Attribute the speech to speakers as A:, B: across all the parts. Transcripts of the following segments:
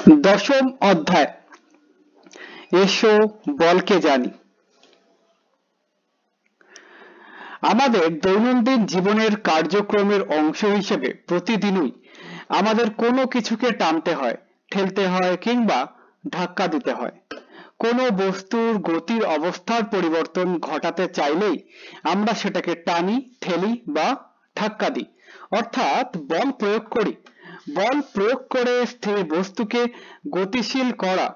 A: দশম অধ্যায় এসো বলকে জানি। আমাদের দৈনন্দিন জীবনের কার্যক্রমের অংশ হিসেবে প্রতিদিনই আমাদের কোনো কিছুকে টানতে হয়, ঠেলতে হয় কিংবা ধাক্কা দিতে হয়। কোনো বস্তুর গতির অবস্থার পরিবর্তন ঘটাতে চাইলেই আমরা সেটাকে টানি, ঠেলি বা ধাক্কা দিই, অর্থাৎ বল প্রয়োগ করি। বল প্রয়োগ করে স্থির বস্তুকে গতিশীল করা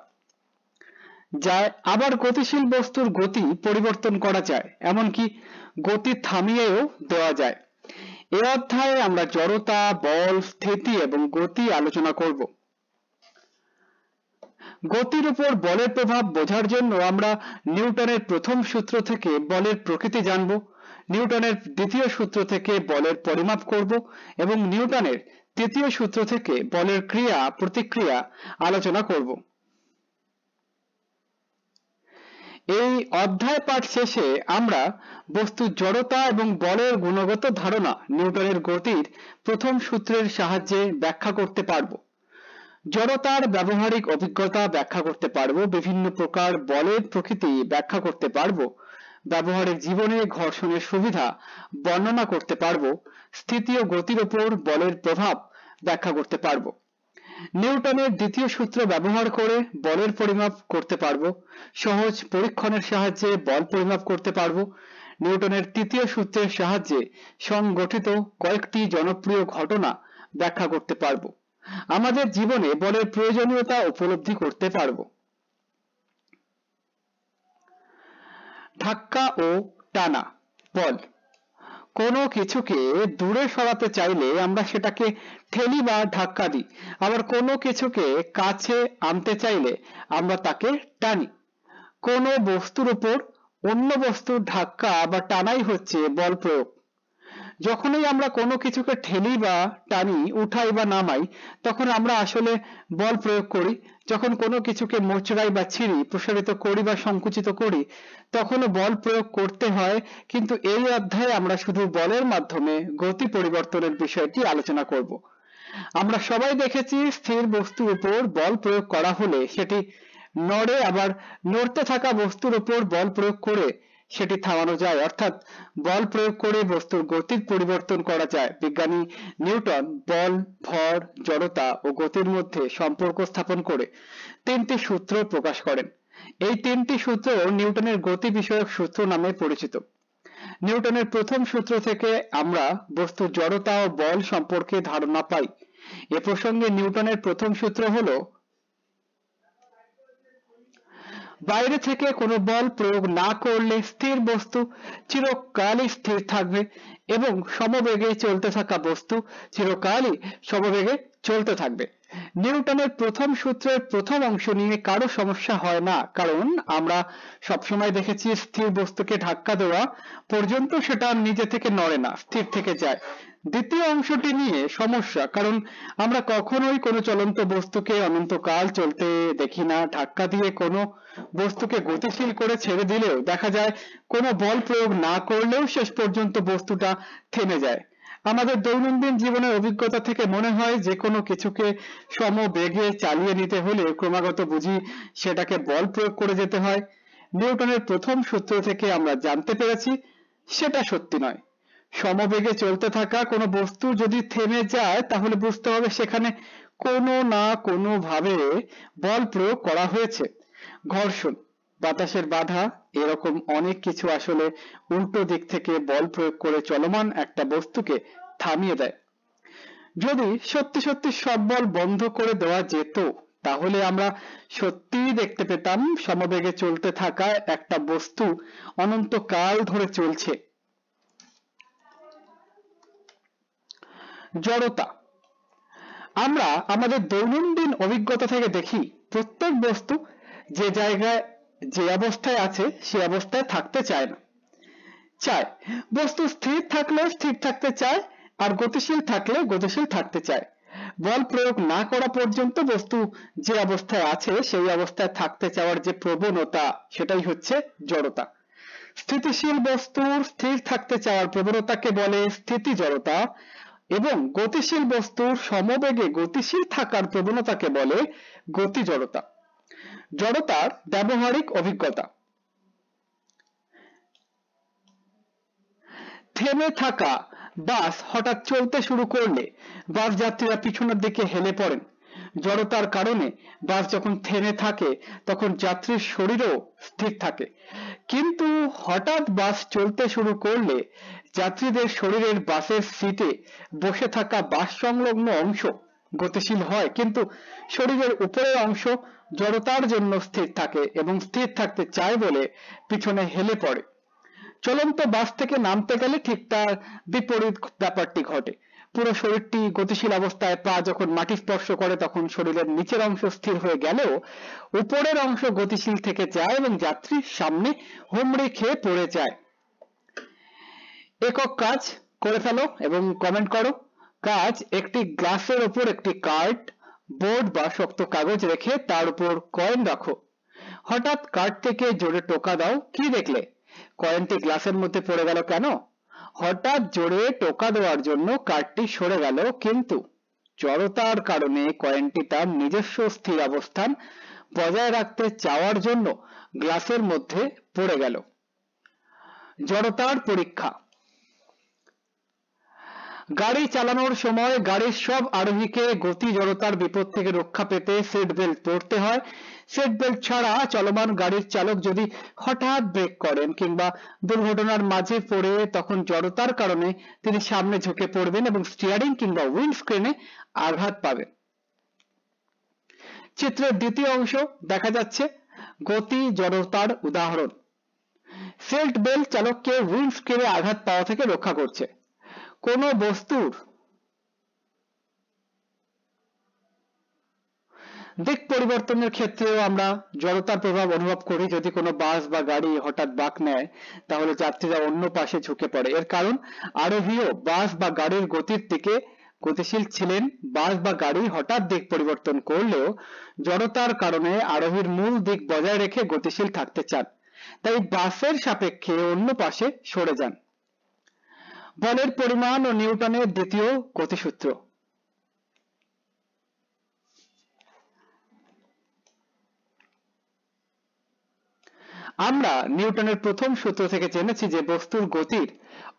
A: যায়, আবার গতিশীল বস্তুর গতি পরিবর্তন করা যায়, এমনকি গতি থামিয়েও দেওয়া যায়। এই অধ্যায়ে আমরা জড়তা, বল, স্থিতি এবং গতি আলোচনা করব। গতির উপর বলের প্রভাব বোঝার জন্য আমরা নিউটনের প্রথম সূত্র থেকে বলের প্রকৃতি জানব, নিউটনের দ্বিতীয় সূত্র থেকে বলের পরিমাপ করব এবং নিউটনের তৃতীয় সূত্র থেকে বলের ক্রিয়া প্রতিক্রিয়া আলোচনা করব। এই অধ্যায় পাঠ শেষে আমরা বস্তুর জড়তা এবং বলের গুণগত ধারণা নিউটনের গতির প্রথম সূত্রের সাহায্যে ব্যাখ্যা করতে পারব। জড়তার ব্যবহারিক অভিজ্ঞতা ব্যাখ্যা করতে পারব, বিভিন্ন প্রকার বলের প্রকৃতি ব্যাখ্যা করতে পারব, ব্যবহারিক জীবনে ঘর্ষণের সুবিধা বর্ণনা করতে পারব, স্থিতি ও গতির উপর বলের প্রভাব ব্যাখ্যা করতে পারব। নিউটনের দ্বিতীয় সূত্র ব্যবহার করে বলের পরিমাপ করতে পারব, সহজ পরীক্ষণের সাহায্যে বল পরিমাপ করতে পারব। নিউটনের তৃতীয় সূত্রের সাহায্যে সংগঠিত কয়েকটি জনপ্রিয় ঘটনা ব্যাখ্যা করতে পারব। আমাদের জীবনে বলের প্রয়োজনীয়তা উপলব্ধি করতে পারব। ধাক্কা ও টানা বল। কোনো কিছুকে দূরে সরাতে চাইলে আমরা সেটাকে ঠেলি বা ধাক্কা দিই, আবার কোনো কিছুকে কাছে আনতে চাইলে আমরা তাকে টানি। কোনো বস্তুর উপর অন্য বস্তুর ধাক্কা বা টানাই হচ্ছে বল প্রয়োগ। যখনই আমরা কোনো কিছুকে ঠেলি বা টানি, উঠাই বা নামাই, তখন আমরা আসলে বল প্রয়োগ করি। যখন কোনো কিছুকে মোচড়াই বা ছিঁড়ি, প্রসারিত করি বা সংকুচিত করি, তখনও বল প্রয়োগ করতে হয়। কিন্তু এই অধ্যায়ে আমরা শুধু বলের মাধ্যমে গতি পরিবর্তনের বিষয়টি আলোচনা করব। আমরা সবাই দেখেছি স্থির বস্তুর উপর বল প্রয়োগ করা হলে সেটি নড়ে, আবার নড়তে থাকা বস্তুর উপর বল প্রয়োগ করে সেটি থামানো যায়, অর্থাৎ বল প্রয়োগ করে বস্তুর গতির পরিবর্তন করা যায়। বিজ্ঞানী নিউটন বল, ভর, জড়তা ও গতির মধ্যে সম্পর্ক স্থাপন করে তিনটি সূত্র প্রকাশ করেন। এই তিনটি সূত্র নিউটনের গতি বিষয়ক সূত্র নামে পরিচিত। নিউটনের প্রথম সূত্র থেকে আমরা বস্তুর জড়তা ও বল সম্পর্কে ধারণা পাই। এ প্রসঙ্গে নিউটনের প্রথম সূত্র হলো, বাইরে থেকে কোনো বল প্রয়োগ না করলে স্থির বস্তু চিরকালই স্থির থাকবে এবং সমবেগে চলতে থাকা বস্তু চিরকালই সমবেগে চলতে থাকবে। নিউটনের প্রথম সূত্রের প্রথম অংশ নিয়ে কারো সমস্যা হয় না, কারণ আমরা সবসময় দেখেছি স্থির বস্তুকে ধাক্কা দেওয়া পর্যন্ত সেটা নিজে থেকে নড়ে না, স্থির থেকে যায়। দ্বিতীয় অংশটি নিয়ে সমস্যা, কারণ আমরা কখনোই কোনো চলন্ত বস্তুকে অনন্তকাল চলতে দেখি না। ধাক্কা দিয়ে কোনো বস্তুকে গতিশীল করে ছেড়ে দিলেও দেখা যায় কোনো বল প্রয়োগ না করলেও শেষ পর্যন্ত বস্তুটা থেমে যায়। আমাদের দৈনন্দিন জীবনের অভিজ্ঞতা থেকে মনে হয় যে কোনো কিছুকে সমবেগে চালিয়ে নিতে হলে ক্রমাগত বুঝি সেটাকে বল প্রয়োগ করে যেতে হয়। নিউটনের প্রথম সূত্র থেকে আমরা জানতে পেরেছি সেটা সত্যি নয়। সমবেগে চলতে থাকা কোনো বস্তু যদি থেমে যায় তাহলে বুঝতে হবে সেখানে কোনো না কোনো ভাবে বল প্রয়োগ করা হয়েছে। ঘর্ষণ, বাতাসের বাধা, এরকম অনেক কিছু আসলে উল্টো দিক থেকে বল প্রয়োগ করে চলমান একটা বস্তুকে থামিয়ে দেয়। যদি সত্যি সত্যি সব বল বন্ধ করে দেওয়া যেত তাহলে আমরা সত্যিই দেখতে পেতাম সমবেগে চলতে থাকা একটা বস্তু অনন্তকাল ধরে চলছে। জড়তা। আমরা আমাদের দৈনন্দিন অভিজ্ঞতা থেকে দেখি প্রত্যেক বস্তু যে জায়গায় যে অবস্থায় আছে সে অবস্থায় থাকতে চায় না, বস্তু স্থির থাকলে স্থির থাকতে চায়, আর গতিশীল থাকলে গতিশীল থাকতে চায়। বল প্রয়োগ না করা পর্যন্ত বস্তু যে অবস্থায় আছে সেই অবস্থায় থাকতে চাওয়ার যে প্রবণতা সেটাই হচ্ছে জড়তা। স্থিতিশীল বস্তুর স্থির থাকতে চাওয়ার প্রবণতাকে বলে স্থিতি জড়তা, এবং গতিশীল বস্তুর সমবেগে গতিশীল থাকার প্রবণতাকে বলে গতি জড়তা। জড়তার ব্যবহারিক অভিজ্ঞতা। থেমে থাকা বাস হঠাৎ চলতে শুরু করলে বাস যাত্রীরা পিছনের দিকে হেলে পড়েন। জড়তার কারণে বাস যখন থেমে থাকে তখন যাত্রীর শরীরও স্থির থাকে, কিন্তু হঠাৎ বাস চলতে শুরু করলে যাত্রীদের শরীরের বাসের সিটে বসে থাকা বাস সংলগ্ন অংশ গতিশীল হয়, কিন্তু শরীরের উপরের অংশ জড়তার জন্য স্থির থাকে এবং স্থির থাকতে চায় বলে পিছনে হেলে পড়ে। চলন্ত বাস থেকে নামতে গেলে ঠিক তার বিপরীত ব্যাপারটি ঘটে। পুরো শরীরটি গতিশীল অবস্থায় পা যখন মাটি স্পর্শ করে তখন শরীরের নিচের অংশ স্থির হয়ে গেলেও উপরের অংশ গতিশীল থেকে যায় এবং যাত্রীর সামনে হুমড়ি খেয়ে পড়ে যায়। একক কাজ করে ফেলো এবং কমেন্ট করো। কাজ: একটি গ্লাসের উপর একটি কার্ড, বোর্ড বা শক্ত কাগজ রেখে তার উপর কয়েন রাখো। হঠাৎ কার্ড থেকে জোরে টোকা দাও। কি দেখলে? কয়েনটি গ্লাসের মধ্যে পড়ে গেল কেন? হঠাৎ জোরে টোকা দেওয়ার জন্য কার্ডটি সরে গেল, কিন্তু জড়তার কারণে কয়েনটি তার নিজস্ব স্থির অবস্থান বজায় রাখতে চাওয়ার জন্য গ্লাসের মধ্যে পড়ে গেল। জড়তার পরীক্ষা। গাড়ি চালানোর সময় গাড়ির সব আরোহীকে গতি জড়তার বিপদ থেকে রক্ষা পেতে সিট বেল্ট পরতে হয়। সিট বেল্ট ছাড়া চলমান গাড়ির চালক যদি হঠাৎ ব্রেক করেন কিংবা দুর্ঘটনার মাঝে পড়ে তখন জড়তার কারণে তিনি সামনে ঝুঁকে পড়বেন এবং স্টিয়ারিং কিংবা উইন্ডস্ক্রিনে আঘাত পাবেন। চিত্রের দ্বিতীয় অংশ দেখা যাচ্ছে গতি জড়তার উদাহরণ। সিট বেল্ট চালককে উইন্ডস্ক্রিনে আঘাত পাওয়া থেকে রক্ষা করছে। কোন বস্তুর দিক পরিবর্তনের ক্ষেত্রেও আমরা জড়তার প্রভাব অনুভব করি। যদি কোনো বাস বা গাড়ি হঠাৎ বাঁক নেয় তাহলে যাত্রীরা অন্য পাশে ঝুঁকে পড়ে। এর কারণ আরোহীও বাস বা গাড়ির গতির দিকে গতিশীল ছিলেন। বাস বা গাড়ি হঠাৎ দিক পরিবর্তন করলেও জড়তার কারণে আরোহীর মূল দিক বজায় রেখে গতিশীল থাকতে চান, তাই বাসের সাপেক্ষে অন্য পাশে সরে যান। বলের পরিমাণ ও নিউটনের দ্বিতীয় গতিসূত্র। আমরা নিউটনের প্রথম সূত্র থেকে জেনেছি যে বস্তুর গতির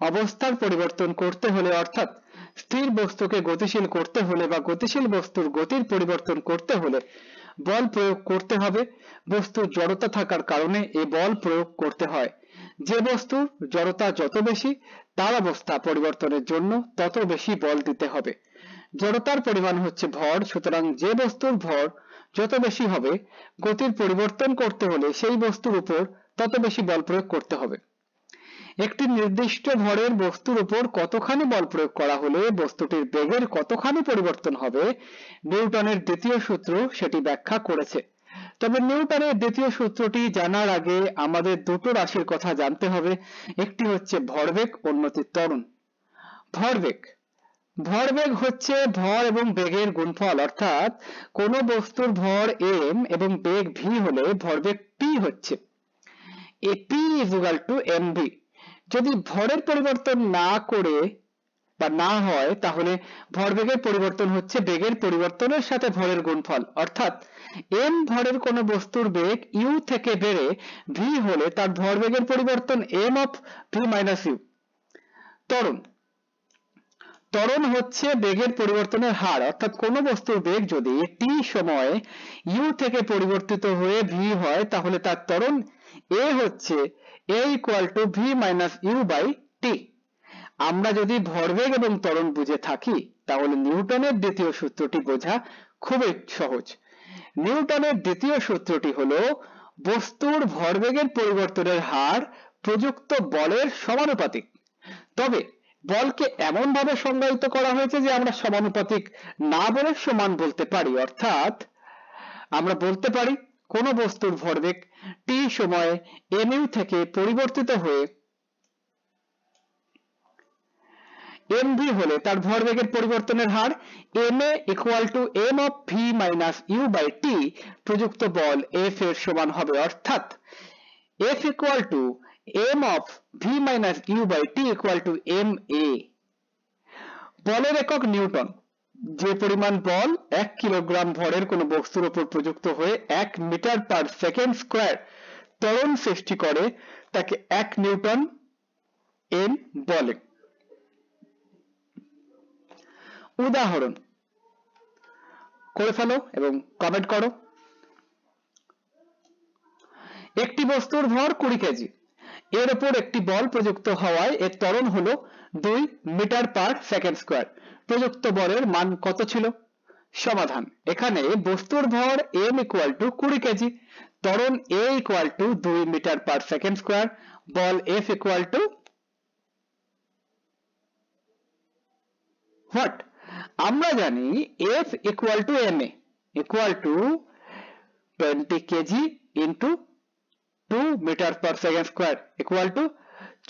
A: অবস্থার পরিবর্তন করতে হলে, অর্থাৎ স্থির বস্তুকে গতিশীল করতে হলে বা গতিশীল বস্তুর গতির পরিবর্তন করতে হলে বল প্রয়োগ করতে হবে। বস্তুর জড়তা থাকার কারণে এই বল প্রয়োগ করতে হয়। যে বস্তুর জড়তা যত বেশি তার অবস্থা পরিবর্তনের জন্য তত বেশি বল দিতে হবে। জড়তার পরিমাণ হচ্ছে ভর, সুতরাং যে বস্তুর ভর যত বেশি হবে গতির পরিবর্তন করতে হলে সেই বস্তুর উপর তত বেশি বল প্রয়োগ করতে হবে। একটি নির্দিষ্ট ভরের বস্তুর উপর কতখানি বল প্রয়োগ করা হলে বস্তুটির বেগের কতখানি পরিবর্তন হবে নিউটনের দ্বিতীয় সূত্র সেটি ব্যাখ্যা করেছে। তবে নিউটনের দ্বিতীয় সূত্রটি জানার আগে আমাদের দুটো রাশির কথা জানতে হবে। একটি হচ্ছে ভরবেগ, অন্যটি ত্বরণ। ভরবেগ। ভরবেগ হচ্ছে ভর এবং বেগের গুণফল, অর্থাৎ কোন বস্তুর ভর m এবং বেগ v হলে ভরবেগ p হচ্ছে p = mv। যদি ভরের পরিবর্তন না করে বা না হয় তাহলে ভরবেগের পরিবর্তন হচ্ছে বেগের পরিবর্তনের সাথে ভরের গুণফল, অর্থাৎ m ভরের কোন বস্তুর বেগ u থেকে বেড়ে v হলে তার ভরবেগের পরিবর্তন m of v - u। ত্বরণ। ত্বরণ হচ্ছে বেগের পরিবর্তনের হার, অর্থাৎ কোন বস্তুর বেগ যদি t সময়ে u থেকে পরিবর্তিত হয়ে v হয় তাহলে তার ত্বরণ a হচ্ছে a = v - u/t। আমরা যদি ভরবেগ এবং ত্বরণ বুঝে থাকি তাহলে নিউটনের দ্বিতীয় সূত্রটি বোঝা খুবই সহজ। নিউটনের দ্বিতীয় সূত্রটি হলো বস্তুর ভরবেগের পরিবর্তনের হার প্রযুক্ত বলের সমানুপাতিক। তবে বলকে এমন ভাবে সংজ্ঞায়িত করা হয়েছে যে আমরা সমানুপাতিক না বলে সমান বলতে পারি, অর্থাৎ আমরা বলতে পারি কোন বস্তুর ভরবেগ t সময়ে mu থেকে পরিবর্তিত হয়ে mv হলে তার ভরবেগের পরিবর্তনের হার ma = m of v - u/t প্রযুক্ত বল F এর সমান হবে, অর্থাৎ F = m of v - u/t = ma। বলের একক নিউটন। যে পরিমাণ বল 1 কিলোগ্রাম ভরের কোনো বস্তুর উপর প্রযুক্ত হয়ে 1 মিটার পার সেকেন্ড স্কয়ার ত্বরণ সৃষ্টি করে তাকে 1 নিউটন এন বলে। উদাহরণ করে ফেলো এবং কমেন্ট করো। একটি বস্তুর ভর 20 কেজি, এর উপর একটি বল প্রযুক্ত হওয়ায় এর ত্বরণ হলো 2 মিটার পার সেকেন্ড স্কয়ার। প্রযুক্ত বলের মান কত ছিল? সমাধান। এখানে বস্তুর ভর m ইকুয়াল টু 20 কেজি, ত্বরণ a equal to 2 metre per second square, বল F ইকুয়াল টু হোয়াট? আমরা জানি F equal to ma equal to 20 KG into 2 metre per second square equal to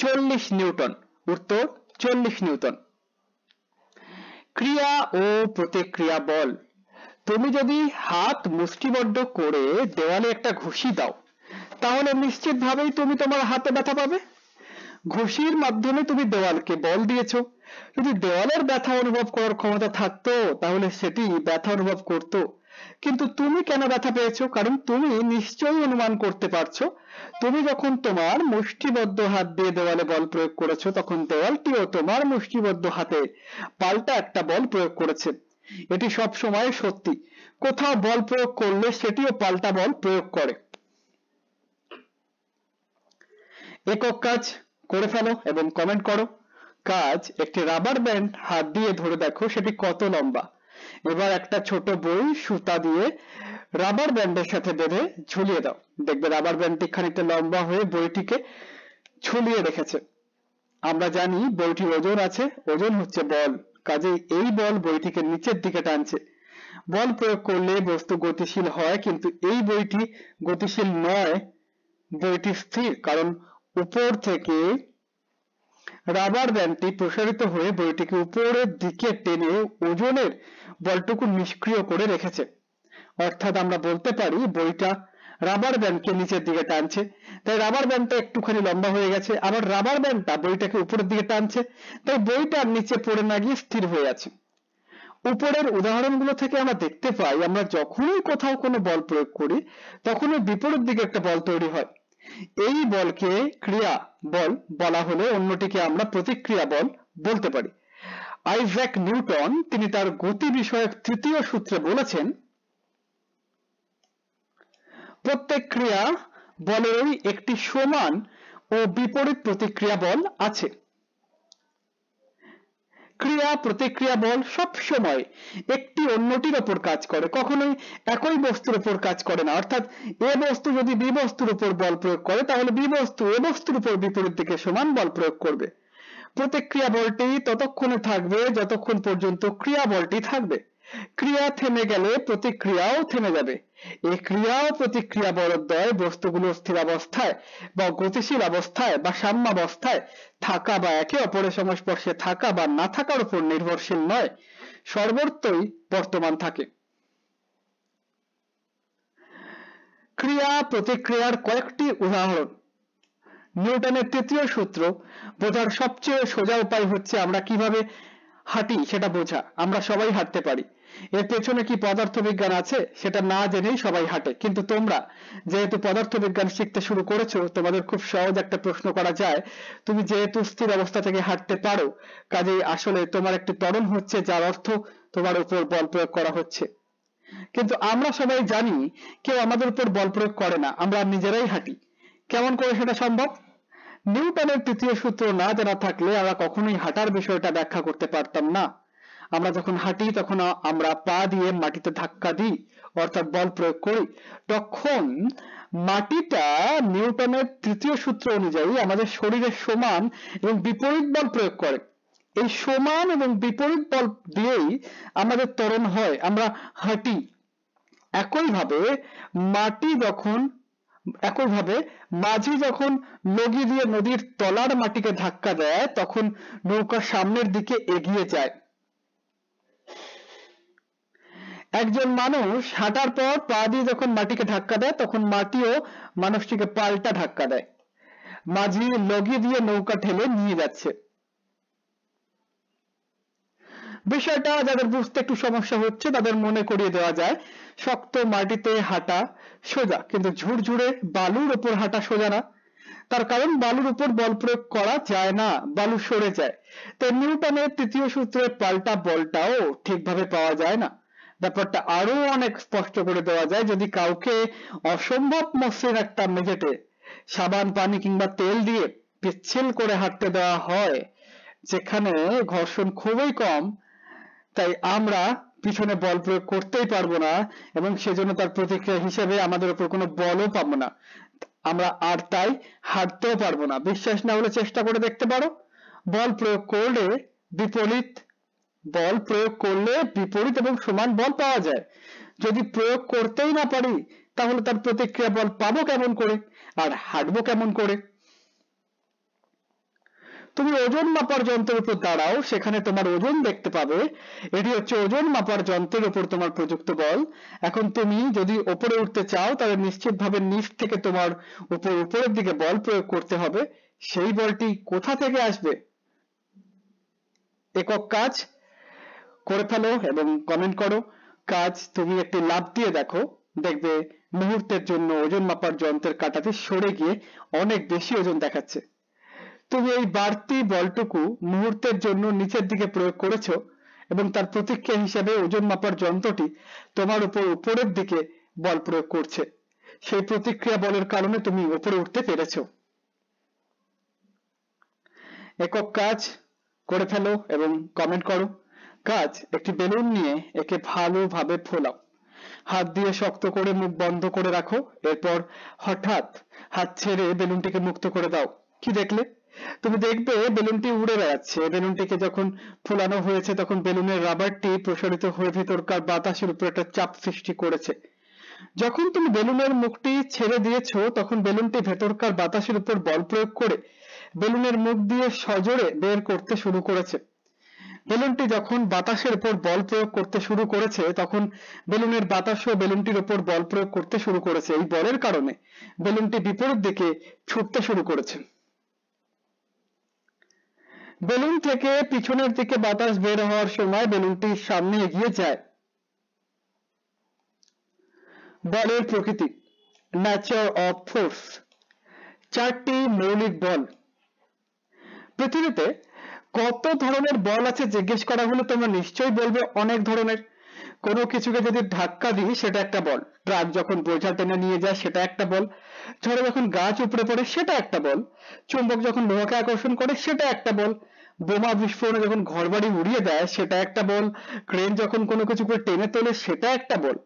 A: 40 newton. উত্তর 40 নিউটন। ক্রিয়া ও প্রতিক্রিয়া বল। তুমি যদি হাত মুষ্টিবদ্ধ করে দেওয়ালে একটা ঘুষি দাও তাহলে নিশ্চিতভাবেই তুমি তোমার হাতে ব্যথা পাবে। ঘুষির মাধ্যমে তুমি দেওয়ালকে বল দিয়েছো। যদি দেওয়ালের ব্যথা অনুভব করার ক্ষমতা থাকতো তাহলে সেটি ব্যথা অনুভব করত, কিন্তু তুমি কেন ব্যথা পেয়েছো? কারণ তুমি নিশ্চয়ই অনুমান করতে পারছো তুমি যখন তোমার মুষ্টিবদ্ধ হাত দিয়ে দেওয়ালে বল প্রয়োগ করেছো তখন দেওয়ালটিও তোমার মুষ্টিবদ্ধ হাতে পাল্টা একটা বল প্রয়োগ করেছে। এটি সব সময় সত্যি, কোথাও বল প্রয়োগ করলে সেটিও পাল্টা বল প্রয়োগ করে। একক কাজ করে ফেলো এবং কমেন্ট করো। কাজ, একটি রাবার ব্যান্ড হাত দিয়ে ধরে দেখো সেটি কত লম্বা। এবার একটা ছোট বই সুতা দিয়ে রাবার ব্যান্ডের সাথে বেঁধে ঝুলিয়ে দাও। দেখবে রাবার ব্যান্ডটি খানিকটা লম্বা হয়ে বইটিকে ঝুলিয়ে রেখেছে। আমরা জানি বইটির ওজন আছে, ওজন হচ্ছে বল, কাজেই এই বল বইটিকে নিচের দিকে টানছে। বল প্রয়োগ করলে বস্তু গতিশীল হয়, কিন্তু এই বইটি গতিশীল নয়, বইটি স্থির, কারণ উপর থেকে রাবার ব্যান্ডটি প্রসারিত হয়ে বইটিকে উপরের দিকে টেনে ওজনের বলটুকু নিষ্ক্রিয় করে রেখেছে। অর্থাৎ আমরা বলতে পারি বইটা রাবার ব্যান্ডকে নিচের দিকে টানছে, তাই রাবার ব্যান্ডটা একটুখানি লম্বা হয়ে গেছে, আবার রাবার ব্যান্ডটা বইটাকে উপরের দিকে টানছে, তাই বইটা নিচে পড়ে না গিয়ে স্থির হয়ে আছে। উপরের উদাহরণগুলো থেকে আমরা দেখতে পাই আমরা যখনই কোথাও কোনো বল প্রয়োগ করি তখনই বিপরীত দিকে একটা বল তৈরি হয়। এই বলকে ক্রিয়া বল বলা হলে অন্যটিকে আমরা প্রতিক্রিয়া বল বলতে পারি। আইজ্যাক নিউটন তিনি তার গতি বিষয়ক তৃতীয় সূত্রে বলেছেন, প্রত্যেক ক্রিয়া বলেরই একটি সমান ও বিপরীত প্রতিক্রিয়া বল আছে। ক্রিয়া প্রতিক্রিয়া বল সব সময় একটি অন্যটির উপর কাজ করে, কখনোই একই বস্তুর উপর কাজ করে না। অর্থাৎ এ বস্তু যদি বি বস্তুর উপর বল প্রয়োগ করে তাহলে বি বস্তু এ বস্তুর উপর বিপরীত দিকে সমান বল প্রয়োগ করবে। প্রতিক্রিয়া বলটি ততক্ষণে থাকবে যতক্ষণ পর্যন্ত ক্রিয়া বলটি থাকবে। ক্রিয়া থেমে গেলে প্রতিক্রিয়াও থেমে যাবে। এই ক্রিয়া ও প্রতিক্রিয়া বলদ্বয় বস্তুগুলো স্থিরাবস্থায় বা গতিশীল অবস্থায় বা সাম্যাবস্থায় থাকা বা একে অপরের সংস্পর্শে থাকা বা না থাকার উপর নির্ভরশীল নয়, সর্বত্রই বর্তমান থাকে। ক্রিয়া প্রতিক্রিয়ার কয়েকটি উদাহরণ। নিউটনের তৃতীয় সূত্র বোঝার সবচেয়ে সোজা উপায় হচ্ছে আমরা কিভাবে হাঁটি সেটা বোঝা। আমরা সবাই হাঁটতে পারি, এর পেছনে কি পদার্থবিজ্ঞান আছে সেটা না জেনেই সবাই হাঁটে। কিন্তু তোমরা যেহেতু পদার্থবিজ্ঞান শিখতে শুরু করেছো, তোমাদের খুব সহজ একটা প্রশ্ন করা যায়, তুমি যেহেতু স্থির অবস্থা থেকে হাঁটতে পারো কাজেই আসলে তোমার একটি ত্বরণ হচ্ছে, যার অর্থ তোমার উপর বল প্রয়োগ করা হচ্ছে। কিন্তু আমরা সবাই জানি কেউ আমাদের উপর বল প্রয়োগ করে না, আমরা নিজেরাই হাঁটি। কেমন করে সেটা সম্ভব? নিউটনের তৃতীয় সূত্র না জানা থাকলে আমরা কখনোই হাঁটার বিষয়টা ব্যাখ্যা করতে পারতাম না। আমরা যখন হাঁটি তখন আমরা পা দিয়ে মাটিতে ধাক্কা দিই, অর্থাৎ বল প্রয়োগ করি, তখন মাটিটা নিউটনের তৃতীয় সূত্র অনুযায়ী আমাদের শরীরের সমান এবং বিপরীত বল প্রয়োগ করে। এই সমান এবং বিপরীত বল দিয়েই আমাদের ত্বরণ হয়, আমরা হাঁটি। একইভাবে মাঝি যখন লগি দিয়ে নদীর তলার মাটিকে ধাক্কা দেয় তখন নৌকা সামনের দিকে এগিয়ে যায়। একজন মানুষ হাঁটার পর পা দিয়ে যখন মাটিকে ধাক্কা দেয় তখন মাটিও মানুষটিকে পাল্টা ধাক্কা দেয়। মাঝি লগি দিয়ে নৌকা ঠেলে নিয়ে যাচ্ছে। বিষয়টা যাদের বুঝতে একটু সমস্যা হচ্ছে তাদের মনে করিয়ে দেওয়া যায়, শক্ত মাটিতে হাঁটা সোজা, কিন্তু ঝুরঝুরে বালুর উপর হাঁটা সোজা না। তার কারণ বালুর উপর বল প্রয়োগ করা যায় না, বালু সরে যায়। তো নিউটনের তৃতীয় সূত্রের পাল্টা বলটাও ঠিকভাবে পাওয়া যায় না। ব্যাপারটা আরো অনেক স্পষ্ট করে দেওয়া যায়, যদি কাউকে অসম্ভব মসৃণ একটা মেঝেতে সাবান পানি কিংবা তেল দিয়ে পিচ্ছিল করে হাঁটতে দেওয়া হয়, যেখানে ঘর্ষণ খুবই কম, তাই আমরা পিছনে বল প্রয়োগ করতেই পারবো না, এবং সেজন্য তার প্রতিক্রিয়া হিসেবে আমাদের উপর কোনো বলও পাবো না, আমরা আর তাই হাঁটতেও পারবো না। বিশ্বাস না হলে চেষ্টা করে দেখতে পারো। বল প্রয়োগ করলে বিপরীত এবং সমান বল পাওয়া যায়। যদি প্রয়োগ করতেই না পারি, তাহলে তার প্রতিক্রিয়া বল পাবো কেমন করে, আর হাঁটবো কেমন করে? তুমি ওজন মাপার যন্ত্রের উপর দাঁড়াও, সেখানে তোমার ওজন দেখতে পাবে। এটি হচ্ছে ওজন মাপার যন্ত্রের উপর তোমার প্রযুক্ত বল। এখন তুমি যদি উপরে উঠতে চাও, তাহলে নিশ্চিতভাবে নিচ থেকে তোমার উপরের দিকে বল প্রয়োগ করতে হবে। সেই বলটি কোথা থেকে আসবে? একক কাজ করে ফেলো এবং কমেন্ট করো। কাজ তুমি একটি লাফ দিয়ে দেখো, দেখবে মুহূর্তের জন্য ওজন মাপার যন্ত্রের কাঁটাটি সরে গিয়ে অনেক বেশি ওজন দেখাচ্ছে। তুমি এই বাড়তি বলটুকু মুহূর্তের জন্য নিচের দিকে প্রয়োগ করেছো, এবং তার প্রতিক্রিয়া হিসেবে ওজন মাপার যন্ত্রটি তোমার উপর উপরের দিকে বল প্রয়োগ করছে। সেই প্রতিক্রিয়া বলের কারণে তুমি উপরে উঠতে পেরেছো। একক কাজ করে ফেলো এবং কমেন্ট করো। কাজ, একটি বেলুন নিয়ে একে ভালোভাবে ফোলাও। হাত দিয়ে শক্ত করে মুখ বন্ধ করে রাখো, এরপর হঠাৎ হাত ছেড়ে বেলুনটিকে মুক্ত করে দাও। কি দেখলে? তুমি দেখবে বেলুনটি উড়ে বেড়াচ্ছে। বেলুনটিকে যখন ফোলানো হয়েছে, তখন বেলুনের রাবারটি প্রসারিত হয়ে ভেতরকার বাতাসের উপর একটা চাপ সৃষ্টি করেছে। যখন তুমি বেলুনের মুখটি ছেড়ে দিয়েছো, তখন বেলুনটি ভেতরকার বাতাসের উপর বল প্রয়োগ করে বেলুনের মুখ দিয়ে সজোরে বের করতে শুরু করেছে। বেলুনটি যখন বাতাসের উপর বল প্রয়োগ করতে শুরু করেছে, তখন বেলুনের বাতাসও বেলুনটির উপর বল প্রয়োগ করতে শুরু করেছে। এই বলের কারণে বেলুনটি বিপরীত দিকে ছুটতে শুরু করেছে। বেলুন থেকে পিছনের দিকে বাতাস বের হওয়ার সময় বেলুনটি সামনে এগিয়ে যায়। বলের প্রকৃতি, নেচার অফ ফোর্স। চারটি মৌলিক বল। পৃথিবীতে কত ধরনের বল আছে জিজ্ঞেস করা হলে তোমরা নিশ্চয়ই বলবে অনেক ধরনের। কোনো কিছুকে যদি ধাক্কা দিই, সেটা একটা বল। ট্রাক যখন বোঝা টেনে নিয়ে যায়, সেটা একটা বল। ঝড়ে যখন গাছ উপড়ে পড়ে, সেটা একটা বল। চুম্বক যখন লোহাকে আকর্ষণ করে, সেটা একটা বল। বোমা বিস্ফোরণে যখন ঘরবাড়ি উড়িয়ে দেয়, সেটা একটা বল। ক্রেন যখন কোনো কিছুকে টেনে তোলে, সেটা একটা বল।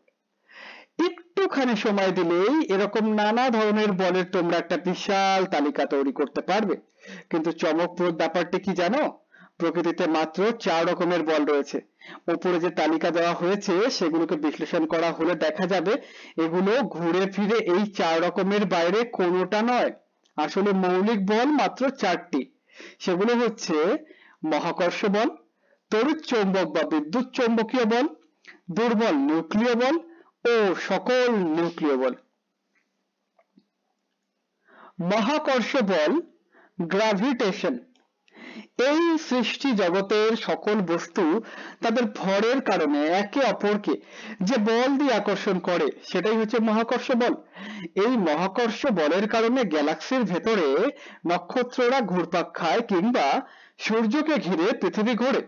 A: একটুখানি সময় দিলেই এরকম নানা ধরনের বলের তোমরা একটা বিশাল তালিকা তৈরি করতে পারবে। কিন্তু চমকপ্রদ ব্যাপারটি কি জানো? প্রকৃতিতে মাত্র 4 রকমের বল রয়েছে। উপরে যে তালিকা দেওয়া হয়েছে, সেগুলোকে বিশ্লেষণ করা হলে দেখা যাবে এগুলো ঘুরে ফিরে এই 4 রকমের বাইরে কোনোটা নয়। আসলে মৌলিক বল মাত্র 4টি। সেগুলো হচ্ছে মহাকর্ষ বল, তড়িৎ চৌম্বক বা বিদ্যুৎ চৌম্বকীয় বল, দুর্বল নিউক্লিয় বল ও সকল নিউক্লিয় বল। মহাকর্ষ বল, গ্র্যাভিটেশন। এই সৃষ্টি জগতের সকল বস্তু তাদের ভরের কারণে একে অপরকে যে বল দিয়ে আকর্ষণ করে, সেটাই হচ্ছে মহাকর্ষ বল। এই মহাকর্ষ বলের কারণে গ্যালাক্সির ভেতরে নক্ষত্ররা ঘুরপাক খায়, কিংবা সূর্যকে ঘিরে পৃথিবী ঘোরে,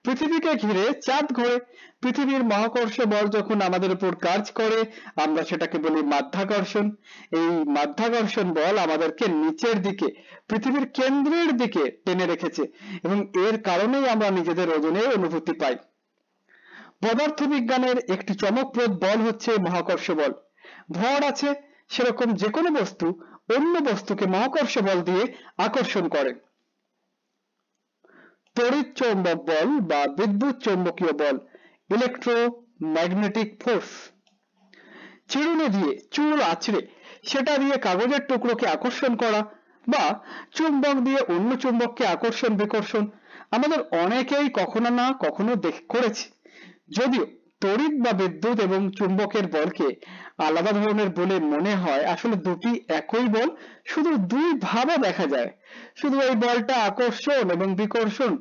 A: পৃথিবীকে ঘিরে চাঁদ ঘোরে। পৃথিবীর মহাকর্ষ বল যখন আমাদের উপর কাজ করে, আমরা সেটাকে বলি মাধ্যাকর্ষণ। এই মাধ্যাকর্ষণ বল আমাদেরকে নিচের দিকে, পৃথিবীর কেন্দ্রের দিকে টেনে রেখেছে, এবং এর কারণেই আমরা নিজেদের ওজনের অনুভূতি পাই। পদার্থবিজ্ঞানের একটি চমকপ্রদ বল হচ্ছে মহাকর্ষ বল। ভর আছে, সেরকম যে কোনো বস্তু অন্য বস্তুকে মহাকর্ষ বল দিয়ে আকর্ষণ করে। তড়িৎ চৌম্বক বল বা বিদ্যুৎ চৌম্বকীয় বল, ইলেকট্রোম্যাগনেটিক ফোর্স। চিরুনি দিয়ে চুল আঁচড়ে সেটা দিয়ে কাগজের টুকরোকে আকর্ষণ করা, বা চুম্বক দিয়ে অন্য চুম্বককে আকর্ষণ বিকর্ষণ আমাদের অনেকেই কখনো না কখনো করেছি। যদিও তড়িৎ বা বিদ্যুৎ এবং চুম্বকের বলকে আলাদা ধরনের বলে মনে হয়, আসলে দুটি একই বল, শুধু দুই ভাবে দেখা যায়। শুধু এই বলটা আকর্ষণ এবং বিকর্ষণ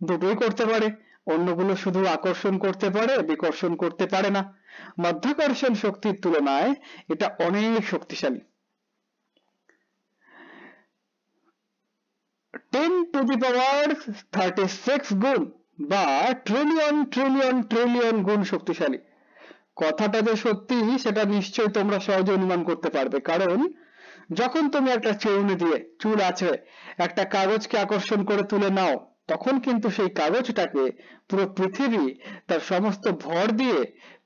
A: দুটোই করতে পারে, অন্যগুলো শুধু আকর্ষণ করতে পারে, বিকর্ষণ করতে পারে না। মাধ্যাকর্ষণ শক্তির তুলনায় এটা অনেক শক্তিশালী। 10⁻36 গুণ বা ট্রিলিয়ন ট্রিলিয়ন ট্রিলিয়ন গুণ শক্তিশালী। কথাটা যে সত্যি সেটা নিশ্চয়ই তোমরা সহজে অনুমান করতে পারবে, কারণ যখন তুমি একটা চিরুনি দিয়ে চুল আঁচড়ে একটা কাগজকে আকর্ষণ করে তুলে নাও, তখন কিন্তু সেই কাগজটাকে পুরো পৃথিবী তার সমস্ত ভর দিয়ে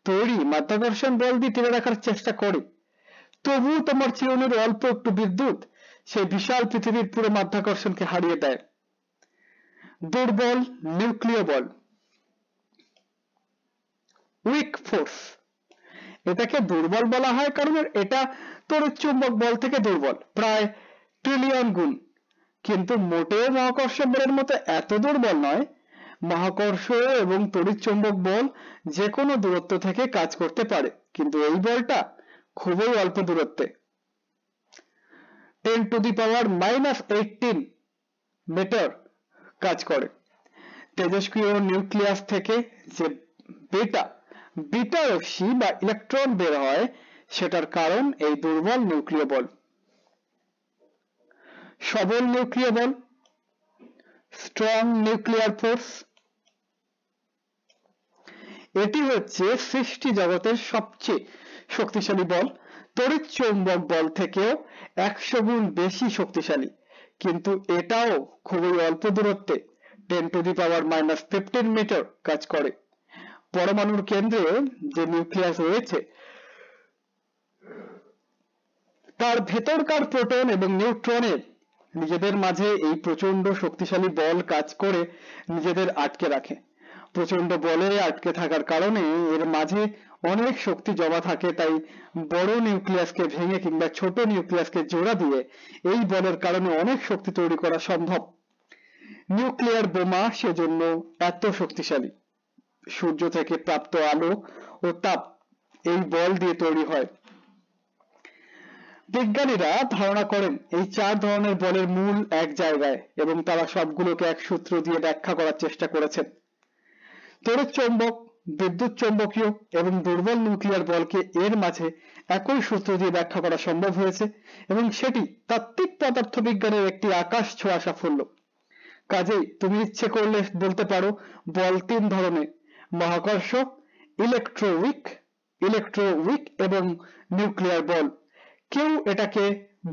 A: তৈরি মাধ্যাকর্ষণ বল দিয়ে টেনে রাখার চেষ্টা করে। তবুও তোমার চিরুনির অল্প একটু বিদ্যুৎ সেই বিশাল পৃথিবীর পুরো মাধ্যাকর্ষণকে হারিয়ে দেয়। দুর্বল নিউক্লিয় বল, উইক ফোর্স। এটাকে দুর্বল বলা হয় কারণ এটা তড়িৎচুম্বক বল থেকে দুর্বল প্রায় ট্রিলিয়ন গুণ, কিন্তু মোটেও মহাকর্ষ বলের মতো এত দুর্বল নয়। মহাকর্ষ এবং তড়িৎচুম্বক বল যে কোনো দূরত্ব থেকে কাজ করতে পারে, কিন্তু এই বলটা খুবই অল্প দূরত্বে। 10⁻18 মিটার কাজ করে। তেজস্ক্রিয় নিউক্লিয়াস থেকে যে বিটা রশ্মি বা ইলেকট্রন বের হয়, সেটার কারণ এই দুর্বল নিউক্লিয় বল। সবল নিউক্লিয় বল, স্ট্রং নিউক্লিয়ার ফোর্স। এটি হচ্ছে সৃষ্টি জগতের সবচেয়ে শক্তিশালী বল। তড়িৎচুম্বক বল থেকেও 100 গুণ বেশি শক্তিশালী, কিন্তু এটাও খুবই অল্প দূরত্বে 10⁻15 মিটার কাজ করে। পরমাণুর কেন্দ্রে যে নিউক্লিয়াস রয়েছে তার ভেতরকার প্রোটন এবং নিউট্রনের নিজেদের মাঝে এই প্রচন্ড শক্তিশালী বল কাজ করে নিজেদের আটকে রাখে। প্রচন্ড বলে আটকে থাকার কারণে এর মাঝে অনেক শক্তি জমা থাকে, তাই বড় নিউক্লিয়াসকে ভেঙে কিংবা ছোট নিউক্লিয়াসকে জোড়া দিয়ে এই বলের কারণে অনেক শক্তি তৈরি করা সম্ভব। নিউক্লিয়ার বোমা সেজন্য এত শক্তিশালী। সূর্য থেকে প্রাপ্ত আলো ও তাপ এই বল দিয়ে তৈরি হয়। বিজ্ঞানীরা ধারণা করেন এই 4 ধরনের বলের মূল এক জায়গায়, এবং তারা সবগুলোকে এক সূত্র দিয়ে ব্যাখ্যা করার চেষ্টা করেছেন। তড়িৎচুম্বক, বিদ্যুৎ চৌম্বকীয় এবং দুর্বল নিউক্লিয়ার বলকে এর মাঝে একই সূত্র দিয়ে ব্যাখ্যা করা সম্ভব হয়েছে, এবং সেটি তাত্ত্বিক পদার্থবিজ্ঞানের একটি আকাশ ছোঁয়া সাফল্য। কাজেই তুমি ইচ্ছে করলে বলতে পারো বল 3 ধরনের: মহাকর্ষ, ইলেকট্রোউইক এবং নিউক্লিয়ার বল। কেউ এটাকে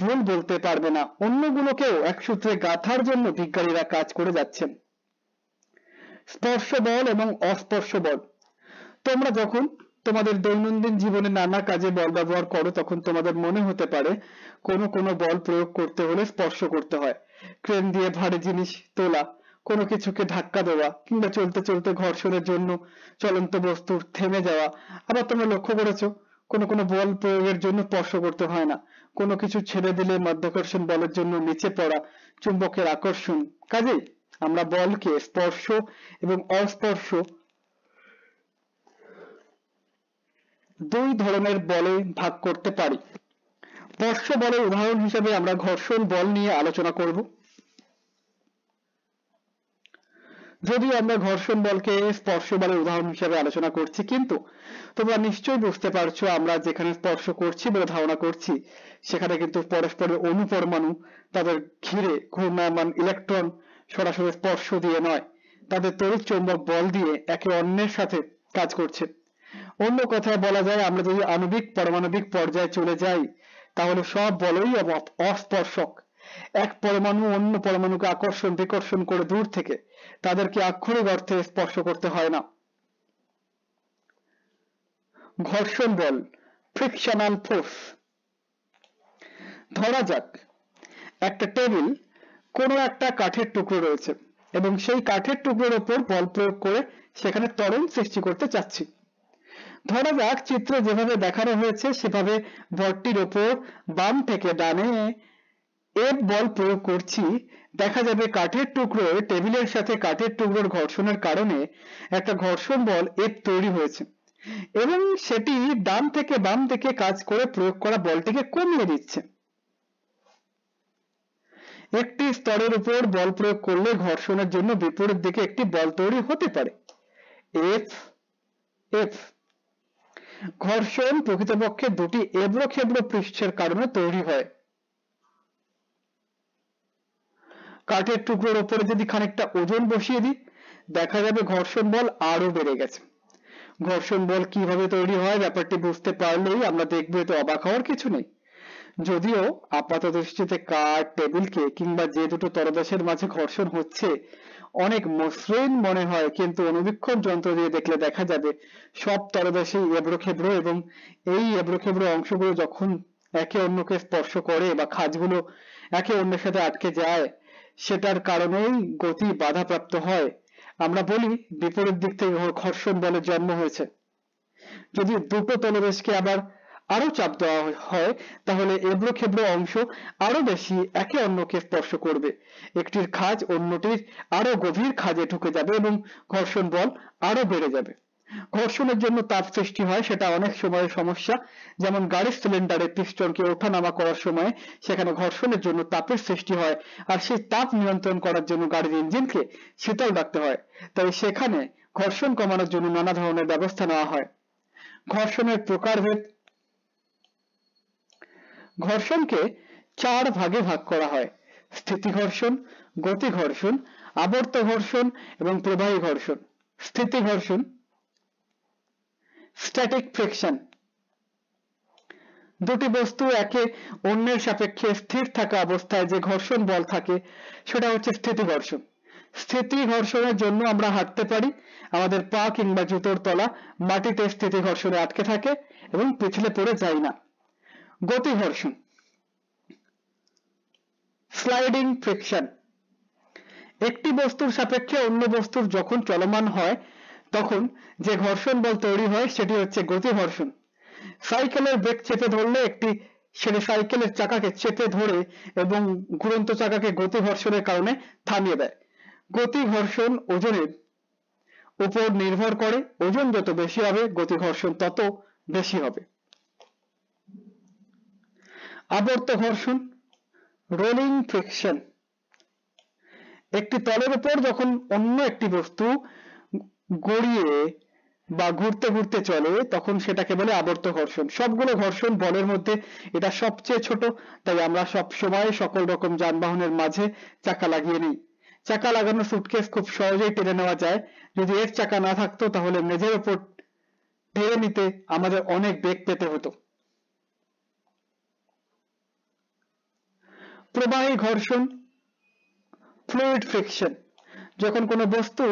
A: ভুল বলতে পারবে না। অন্যগুলোকেও এক সূত্রে গাঁথার জন্য বিজ্ঞানীরা কাজ করে যাচ্ছেন। স্পর্শ বল এবং অস্পর্শ বল। তোমরা যখন তোমাদের দৈনন্দিন জীবনে নানা কাজে বল ব্যবহার করো, তখন তোমাদের মনে হতে পারে কোনো বল প্রয়োগ করতে হলে স্পর্শ করতে হয়। ক্রেন দিয়ে ভারী জিনিস তোলা, কোনো কিছুকে ধাক্কা দেওয়া, কিংবা চলতে চলতে ঘর্ষণের জন্য চলন্ত বস্তুর থেমে যাওয়া। আবার তোমরা লক্ষ্য করেছো কোনো বল প্রয়োগের জন্য স্পর্শ করতে হয় না। কোনো কিছু ছেড়ে দিলে মাধ্যাকর্ষণ বলের জন্য নিচে পড়া, চুম্বকের আকর্ষণ। কাজেই আমরা বলকে স্পর্শ এবং অস্পর্শ দুই ধরনের বলে ভাগ করতে পারি। স্পর্শ বলের উদাহরণ হিসেবে আমরা ঘর্ষণ বল নিয়ে আলোচনা করব। যদিও আমরা ঘর্ষণ বলকে স্পর্শ বলের উদাহরণ হিসেবে আলোচনা করছি, কিন্তু তোমরা নিশ্চয়ই বুঝতে পারছো আমরা যেখানে স্পর্শ করছি বলে ধারণা করছি, সেখানে কিন্তু পরস্পরের অণু পরমাণু, তাদের ঘিরে ঘূর্ণায়মান ইলেকট্রন সরাসরি স্পর্শ দিয়ে নয়, তাদের তড়িৎচুম্বক বল দিয়ে একে অন্যের সাথে কাজ করছে। অন্য কথায় বলা যায়, আমরা যদি আণবিক পারমাণবিক পর্যায়ে চলে যাই, তাহলে সব বলই অস্পর্শক। এক পরমাণু অন্য পরমাণুকে আকর্ষণ বিকর্ষণ করে দূর থেকে তাদেরকে আক্ষরিক অর্থে স্পর্শ করতে হয় না। ঘর্ষণ বল, ফ্রিকশনাল ফোর্স। ধরা যাক একটা টেবিল কোনো একটা কাঠের টুকরো রয়েছে, এবং সেই কাঠের টুকরোর উপর বল প্রয়োগ করে সেখানে ত্বরণ সৃষ্টি করতে চাচ্ছি। ধরা যাক চিত্রে যেভাবে দেখানো হয়েছে সেভাবে বলটির উপর বাম থেকে ডানে এফ বল প্রয়োগ করছি। দেখা যাবে কাঠের টুকরো টেবিলের সাথে কাঠের টুকরোর ঘর্ষণের কারণে একটা ঘর্ষণ বল এফ তৈরি হয়েছে, এবং সেটি ডান থেকে বাম দিকে কাজ করে প্রয়োগ করা বলটিকে কমিয়ে দিচ্ছে। একটি স্তরের উপর বল প্রয়োগ করলে ঘর্ষণের জন্য বিপরীত দিকে একটি বল তৈরি হতে পারে, এফ এফ। ঘর্ষণ প্রকৃতপক্ষে দুটি এবড়ো খেবড়ো পৃষ্ঠের কারণে তৈরি হয়। কাঠের টুকরোর উপরে যদি খানিকটা ওজন বসিয়ে দিই, দেখা যাবে ঘর্ষণ বল আরো বেড়ে গেছে। ঘর্ষণ বল কিভাবে তৈরি হয় ব্যাপারটি বুঝতে পারলেই আমরা দেখবো এতে অবাক হওয়ার কিছু নেই। যদিও আপাত দৃষ্টিতে কাঠ, টেবিলকে কিংবা যে দুটো তলদেশের মাঝে ঘর্ষণ হচ্ছে অনেক মসৃণ মনে হয়, কিন্তু অনুবীক্ষণ যন্ত্র দিয়ে দেখলে দেখা যাবে সব তলদেশেই এবড়ো খেবড়ো, এবং এই এবড়ো খেবড়ো অংশগুলো যখন একে অন্যকে স্পর্শ করে বা খাঁজগুলো একে অন্যের সাথে আটকে যায়, সেটার কারণেই গতি বাধাপ্রাপ্ত হয়। আমরা বলি বিপরীত দিক থেকে ঘর্ষণ বলের জন্ম হয়েছে। যদি দুটো তলদেশকে আবার আরো চাপ দেওয়া হয়, তাহলে এবড়ো খেবড়ো অংশ আরো বেশি একে অন্যকে স্পর্শ করবে, একটির খাঁজ অন্যটির আরো গভীর খাঁজে ঢুকে যাবে এবং ঘর্ষণ বল আরো বেড়ে যাবে। ঘর্ষণের জন্য তাপ সৃষ্টি হয়, সেটা অনেক সময় সমস্যা। যেমন গাড়ির সিলিন্ডারে পিস্টনকে ওঠানামা করার সময় সেখানে ঘর্ষণের জন্য তাপের সৃষ্টি হয়, আর সেই তাপ নিয়ন্ত্রণ করার জন্য গাড়ির ইঞ্জিনকে শীতল রাখতে হয়, তাই সেখানে ঘর্ষণ কমানোর জন্য নানা ধরনের ব্যবস্থা নেওয়া হয়। ঘর্ষণের প্রকারভেদ। ঘর্ষণকে 4 ভাগে ভাগ করা হয়: স্থিতি ঘর্ষণ, গতি ঘর্ষণ, আবর্ত ঘর্ষণ এবং প্রবাহী ঘর্ষণ। স্থিতি ঘর্ষণ, স্ট্যাটিক ফ্রিকশন। দুটি বস্তু একে অন্যের সাপেক্ষে স্থির থাকা অবস্থায় যে ঘর্ষণ বল থাকে সেটা হচ্ছে স্থিতি ঘর্ষণ। স্থিতি ঘর্ষণের জন্য আমরা হাঁটতে পারি, আমাদের পা কিংবা জুতোর তলা মাটিতে স্থিতি ঘর্ষণে আটকে থাকে এবং পিছলে পড়ে যায় না। গতি ঘর্ষণ, স্লাইডিং ফ্রিকশন। একটি বস্তুর সাপেক্ষে অন্য বস্তুর যখন চলমান হয় তখন যে ঘর্ষণ বল তৈরি হয় সেটি হচ্ছে গতি ঘর্ষণ। সাইকেলের ব্রেক চেপে ধরলে সেটি সাইকেলের চাকাকে চেপে ধরে এবং ঘুরন্ত চাকাকে গতি ঘর্ষণের কারণে থামিয়ে দেয়। গতি ঘর্ষণ ওজনের উপর নির্ভর করে, ওজন যত বেশি হবে গতি ঘর্ষণ তত বেশি হবে। আবর্ত ঘর্ষণ, রোলিং ফ্রিকশন। একটি তলের উপর যখন অন্য একটি বস্তু গড়িয়ে বা ঘুরতে ঘুরতে চলে তখন সেটাকে বলে আবর্ত ঘর্ষণ। সবগুলো ঘর্ষণ বলের মধ্যে এটা সবচেয়ে ছোট, তাই আমরা সব সময় সকল রকম যানবাহনের মাঝে চাকা লাগিয়ে নিই। চাকা লাগানো সুটকেস খুব সহজেই টেনে নেওয়া যায়, যদি এর চাকা না থাকতো তাহলে মেঝের উপর টেনে নিতে আমাদের অনেক বেগ পেতে হতো। প্রবাহী ঘর্ষণ, ফ্লুইড ফ্রিকশন। যখন কোনো বস্তু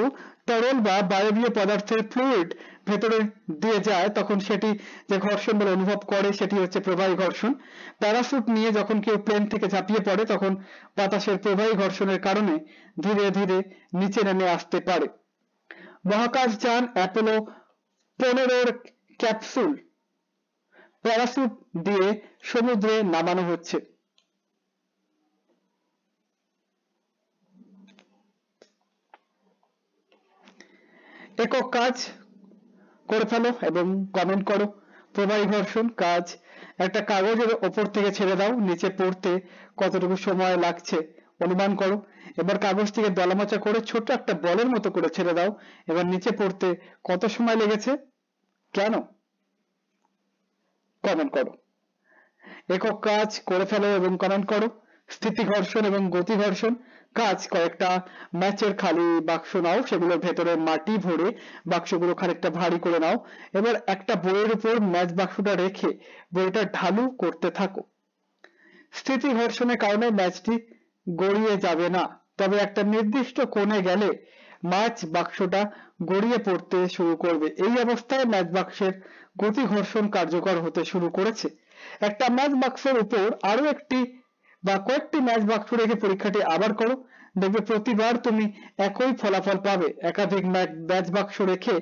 A: তরল বা বায়বীয় পদার্থের ফ্লুইড ভেতরে দিয়ে যায় তখন সেটি যে ঘর্ষণ বল অনুভব করে সেটি হচ্ছে প্রবাহী ঘর্ষণ। প্যারাসুট নিয়ে যখন কেউ প্লেন থেকে ঝাঁপিয়ে পড়ে তখন বাতাসের প্রবাহী ঘর্ষণের কারণে ধীরে ধীরে নিচে নেমে আসতে পারে। মহাকাশযান অ্যাপোলো 15 ক্যাপসুল প্যারাসুট দিয়ে সমুদ্রে নামানো হচ্ছে। একক কাজ করে ফেলো এবং কমেন্ট করো। প্রবাহী ঘর্ষণ কাজ, একটা কাগজের ওপর থেকে ছেড়ে দাও, নিচে পড়তে কতটুকু সময় লাগছে অনুমান করো। এবার কাগজটিকে দলামোচা করে ছোট একটা বলের মতো করে ছেড়ে দাও, এবার নিচে পড়তে কত সময় লেগেছে, কেন, কমেন্ট করো। একক কাজ করে ফেলো এবং কমেন্ট করো। স্থিতি ঘর্ষণ এবং গতি ঘর্ষণ কাজ, কয়েকটা ম্যাচের খালি বাক্স নাও, সেগুলোর ভেতরে মাটি ভরে বাক্সগুলো খানিকটা ভারী করে নাও, এবার একটা বইয়ের উপর ম্যাচ বাক্সটা রেখে বইটা ঢালু করতে থাকো। স্থিতি ঘর্ষণের কারণে ম্যাচটি গড়িয়ে যাবে না, তবে একটা নির্দিষ্ট কোণে গেলে ম্যাচ বাক্সটা গড়িয়ে পড়তে শুরু করবে। এই অবস্থায় ম্যাচ বাক্সের গতি ঘর্ষণ কার্যকর হতে শুরু করেছে। একটা ম্যাচ বাক্সের উপর আরো একটি বা কয়েকটি ম্যাচ বাক্স রেখে পরীক্ষাটি আবার করো, দেখবে প্রতিবার তুমি একই ফলাফল পাবে। একাধিক ম্যাচ বাক্স রেখে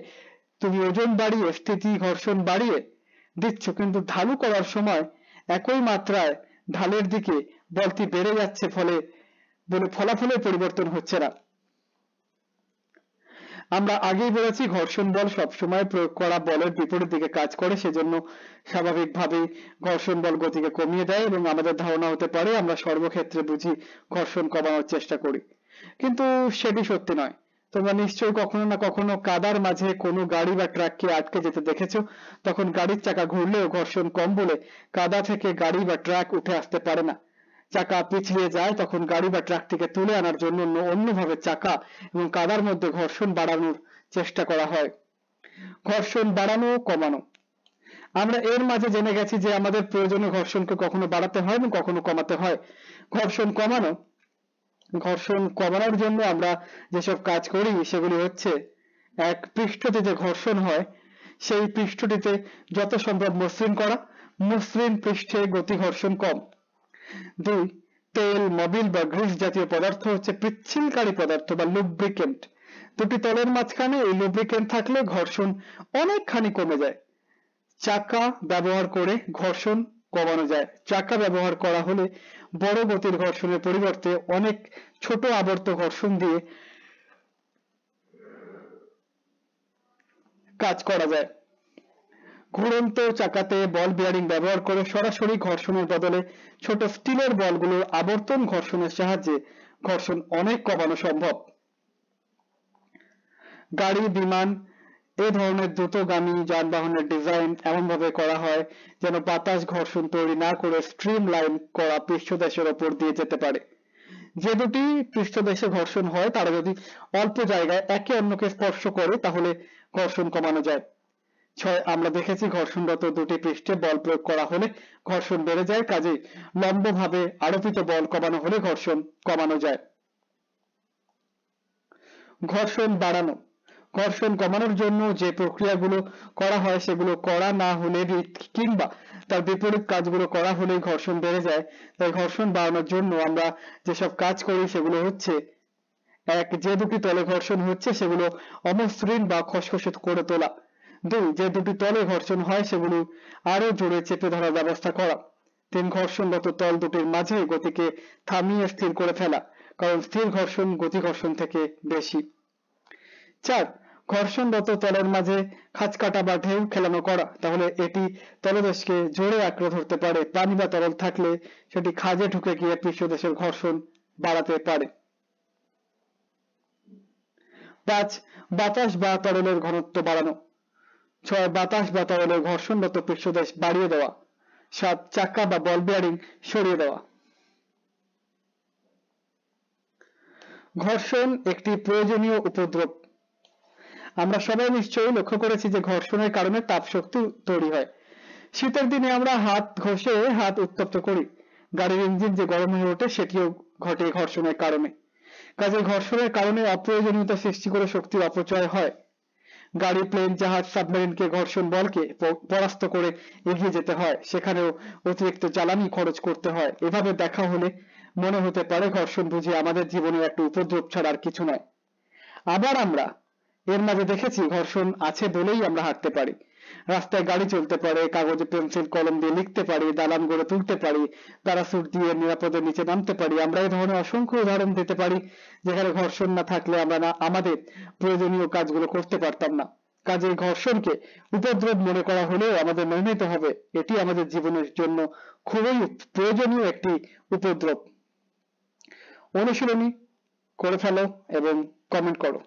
A: তুমি ওজন বাড়িয়ে স্থিতি ঘর্ষণ বাড়িয়ে দিচ্ছ, কিন্তু ঢালু করার সময় একই মাত্রায় ঢালের দিকে বলটি বেড়ে যাচ্ছে, বলে ফলাফলের পরিবর্তন হচ্ছে না। আমরা আগেই বলেছি ঘর্ষণ বল সবসময় প্রয়োগ করা বলের বিপরীত দিকে কাজ করে, সেজন্য স্বাভাবিকভাবেই ঘর্ষণ বল গতিকে কমিয়ে দেয় এবং আমাদের ধারণা হতে পারে আমরা সর্বক্ষেত্রে বুঝি ঘর্ষণ কমানোর চেষ্টা করি, কিন্তু সেটি সত্যি নয়। তোমরা নিশ্চয়ই কখনো না কখনো কাদার মাঝে কোনো গাড়ি বা ট্রাককে আটকে যেতে দেখেছো। তখন গাড়ির চাকা ঘুরলেও ঘর্ষণ কম বলে কাদা থেকে গাড়ি বা ট্রাক উঠে আসতে পারে না। চাকা পিছলিয়ে যায়, তখন গাড়ি বা ট্রাকটিকে তুলে আনার জন্য অন্যভাবে চাকা এবং কাদার মধ্যে ঘর্ষণ বাড়ানোর চেষ্টা করা হয়। ঘর্ষণ বাড়ানো ও কমানো, আমরা এর মাঝে জেনে গেছি যে আমাদের প্রয়োজনীয় ঘর্ষণকে কখনো বাড়াতে হয় এবং কখনো কমাতে হয়। ঘর্ষণ কমানোর জন্য আমরা যেসব কাজ করি সেগুলি হচ্ছে: এক, পৃষ্ঠতে যে ঘর্ষণ হয় সেই পৃষ্ঠটিতে যত সম্ভব মসৃণ করা, মসৃণ পৃষ্ঠে গতি ঘর্ষণ কম। দুই, তেল, মোবিল বা গ্রিস জাতীয় পদার্থ হচ্ছে পিচ্ছিলকারী পদার্থ বা লুব্রিকেন্ট। দুটি তলের মাঝখানে এই লুব্রিকেন্ট থাকলে ঘর্ষণ অনেকখানি কমে যায়। চাকা ব্যবহার করে ঘর্ষণ কমানো যায়। চাকা ব্যবহার করা হলে বড় গতির ঘর্ষণের পরিবর্তে অনেক ছোট আবর্ত ঘর্ষণ দিয়ে কাজ করা যায়। ঘুরন্ত চাকাতে বল বিয়ারিং ব্যবহার করে সরাসরি ঘর্ষণের বদলে ছোট স্টিলের বলগুলোর আবর্তন ঘর্ষণের সাহায্যে ঘর্ষণ অনেক কমানো সম্ভব। গাড়ি, বিমান এ ধরনের দ্রুতগামী যানবাহনের ডিজাইন এমন ভাবে করা হয় যেন বাতাস ঘর্ষণ তৈরি না করে স্ট্রিম লাইন করা পৃষ্ঠদেশের ওপর দিয়ে যেতে পারে। যে দুটি পৃষ্ঠদেশে ঘর্ষণ হয় তারা যদি অল্প জায়গায় একে অন্যকে স্পর্শ করে তাহলে ঘর্ষণ কমানো যায়। 6, আমরা দেখেছি ঘর্ষণরত দুটি পৃষ্ঠে বল প্রয়োগ করা হলে ঘর্ষণ বেড়ে যায়, কাজেই লম্বভাবে আরোপিত বল কমানো হলে ঘর্ষণ কমানো যায়। ঘর্ষণ বাড়ানো, ঘর্ষণ কমানোর জন্য যে প্রক্রিয়াগুলো করা হয় সেগুলো করা না হলে কিংবা তার বিপরীত কাজগুলো করা হলে ঘর্ষণ বেড়ে যায়। তাই ঘর্ষণ বাড়ানোর জন্য আমরা যেসব কাজ করি সেগুলো হচ্ছে: এক, যে দুটি তলে ঘর্ষণ হচ্ছে সেগুলো অমসৃণ বা খসখসে করে তোলা। দুই, যে দুটি তলে ঘর্ষণ হয় সেগুলো আরো জোরে চেপে ধরার ব্যবস্থা করা। তিন, ঘর্ষণরত তল দুটির মাঝে গতিকে থামিয়ে স্থির করে ফেলা, কারণ স্থির ঘর্ষণ গতি ঘর্ষণ থেকে বেশি। 4, ঘর্ষণরত তলের মাঝে খাঁজ কাটা বা ঢেউ খেলানো করা, তাহলে এটি তলদেশকে জোরে আঁকড়ে ধরতে পারে। পানি বা তরল থাকলে সেটি খাঁজে ঢুকে গিয়ে পৃষ্ঠদেশের ঘর্ষণ বাড়াতে পারে। 5, বাতাস বা তরলের ঘনত্ব বাড়ানো। 6, বাতাস বা তরলের ঘর্ষণরত পৃষ্ঠদেশ বাড়িয়ে দেওয়া। 7, চাকা বা বল বিয়ারিং সরিয়ে দেওয়া। ঘর্ষণ একটি প্রয়োজনীয় উপদ্রব। আমরা সবাই নিশ্চয়ই লক্ষ্য করেছি যে ঘর্ষণের কারণে তাপশক্তি তৈরি হয়। শীতের দিনে আমরা হাত ঘষে হাত উত্তপ্ত করি। গাড়ির ইঞ্জিন যে গরম হয়ে ওঠে সেটিও ঘটে ঘর্ষণের কারণে। কাজে ঘর্ষণের কারণে অপ্রয়োজনীয়তা সৃষ্টি করে শক্তির অপচয় হয়। গাড়ি, প্লেন, জাহাজ, সাবমেরিনকে ঘর্ষণ বলকে পরাস্ত করে এগিয়ে যেতে হয়, সেখানেও অতিরিক্ত জ্বালানি খরচ করতে হয়। এভাবে দেখা হলে মনে হতে পারে ঘর্ষণ বুঝি আমাদের জীবনের একটা উপদ্রব ছাড়া আর কিছু নয়। আবার আমরা এর মাঝে দেখেছি ঘর্ষণ আছে বলেই আমরা হাঁটতে পারি, রাস্তায় গাড়ি চলতে পারে, কাগজে পেন্সিল কলম দিয়ে লিখতে পারি, দালান গড়ে তুলতে পারি, প্যারাসুট দিয়ে নিরাপদে নিচে নামতে পারি। আমরা এই ধরনের অসংখ্য উদাহরণ দিতে পারি যেখানে ঘর্ষণ না থাকলে আমরা আমাদের প্রয়োজনীয় কাজগুলো করতে পারতাম না। কাজেই ঘর্ষণকে উপদ্রব মনে করা হলেও আমাদের মেনে নিতে হবে এটি আমাদের জীবনের জন্য খুবই প্রয়োজনীয় একটি উপদ্রব। অনুশীলনী করে ফেলো এবং কমেন্ট করো।